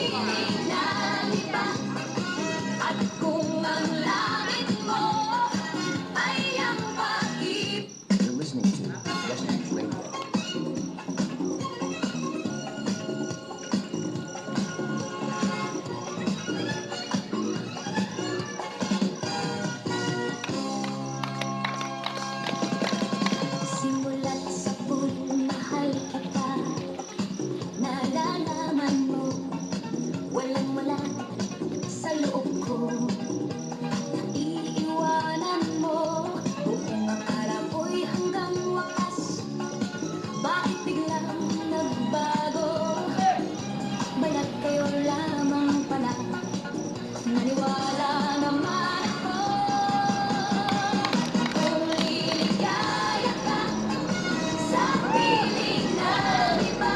piling ng iba at kung ang langit mo ay ang pag-ibig. You're listening to Destiny's Radio. Simulat sa mahal kita, nalalaman mo, walang-wala sa loob ko. Iiwanan mo, buong akala ko'y hanggang wakas. Bakit biglang nagbago? Balat kayo lamang pala, naniwala naman ako. Kung liligaya ka sa piling ng iba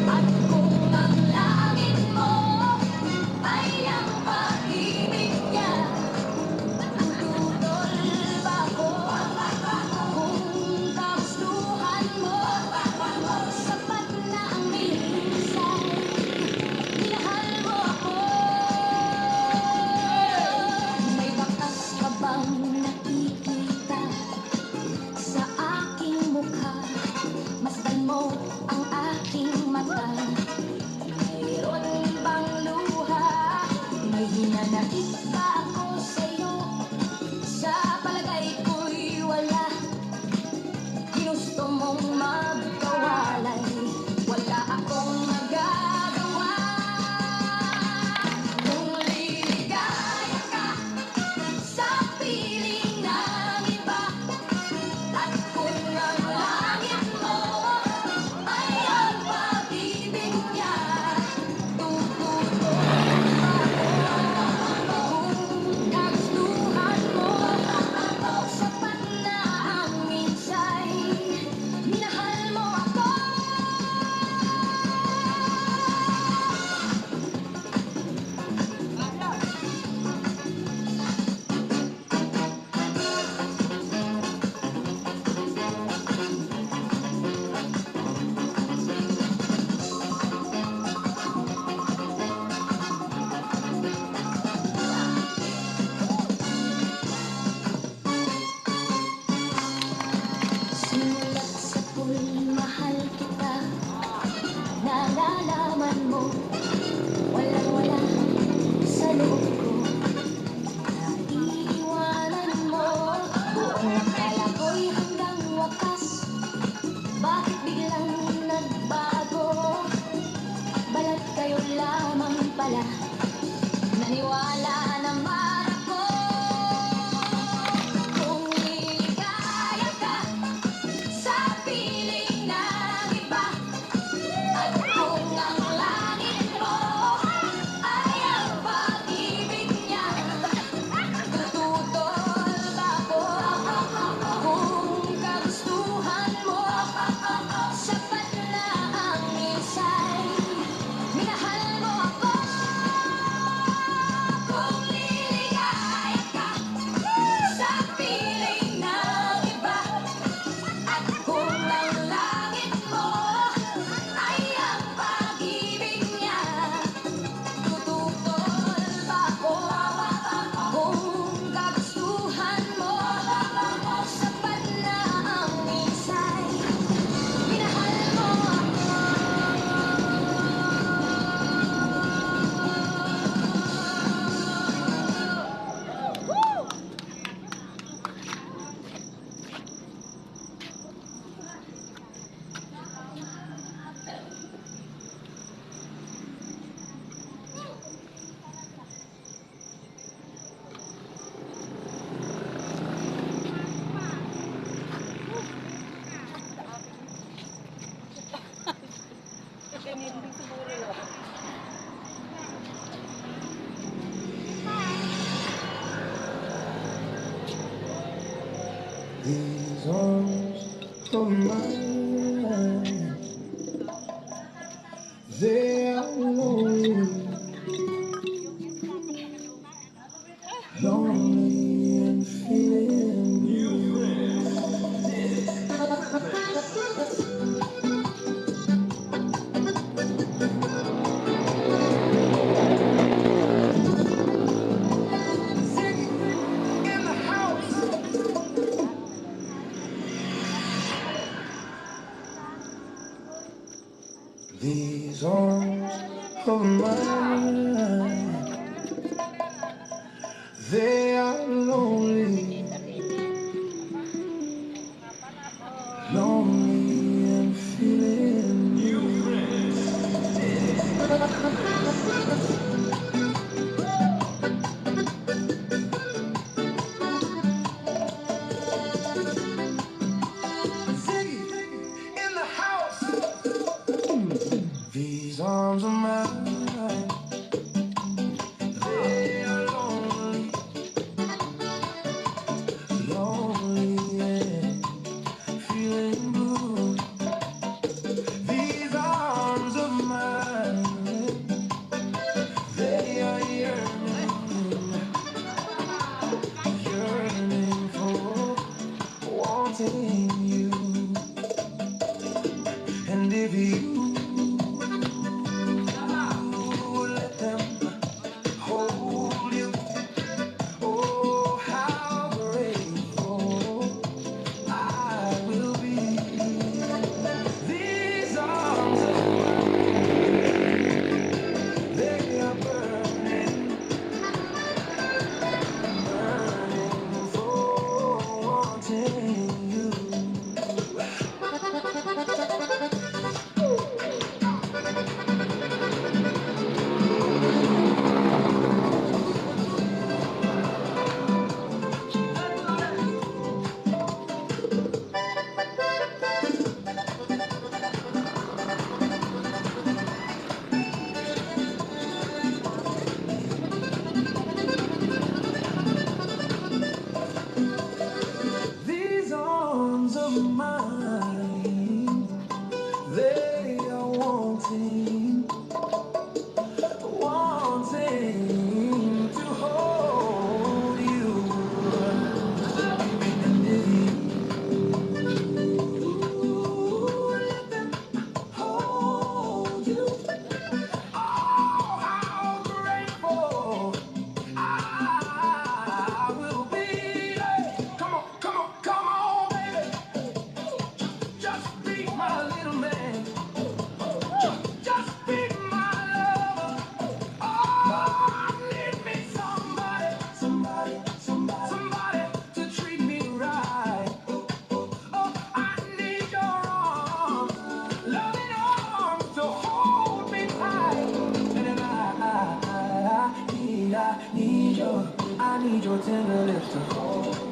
at kung ang langit mo ay ang pag-ibig niya, tututol ba ako? Kung kagustuhan mo, sapat na ang minsan minahal mo ako. May bakas ka bang nakikita sa aking mukha? Masdan mo ang aking mata. Mayroon bang luha? May hinanakit ba ako sa'yo? Sa palagay ko'y wala. Ginusto mong magkawalay, wala akong magagawa. Kung liligaya ka sa piling ng iba at kung ang langit mo ay ang pag-ibig niya, tututol ba ako? Kung kagustuhan mo, sapat na ang minsay minahal mo ako. Simulat sa mahal kita, nalalaman mo, walang-wala sa loob ko. Naiiwanan mo, buong akala ko'y hanggang wakas. Bakit biglang nagbago? Balat kayo lamang pala, naniwala naman ako. Kung liligaya ka sa piling ng iba at kung ang langit mo ay ang pag-ibig niya, tututol ba ako? Kung kagustuhan mo, sapat na ang minsay minahal mo ako. Kung liligaya ka sa piling ng iba at kung ang langit mo ay ang pag-ibig niya, tututol ba ako? Kung kagustuhan mo, sapat na ang minsay minahal mo ako. These arms of mine, they are lonely, lonely and feeling blue. mind. They are lonely, lonely and feeling you. Ziggy in the house. These arms are mine. They are lonely, lonely and feeling blue. These arms of mine, they are yearning, yearning for wanting you. And if you let them hold you, oh, how grateful I will be. These arms of they are burning, burning for wanting you. These arms of mine, they are wanting, wanting to hold you. And if you let them hold you, oh, how grateful I will be. Hey, come on, baby. Just be my little man. Just be my lover. Oh, I need me somebody to treat me right. Oh, I need your arms, loving arms to hold me tight. And if I need your tender lips to hold.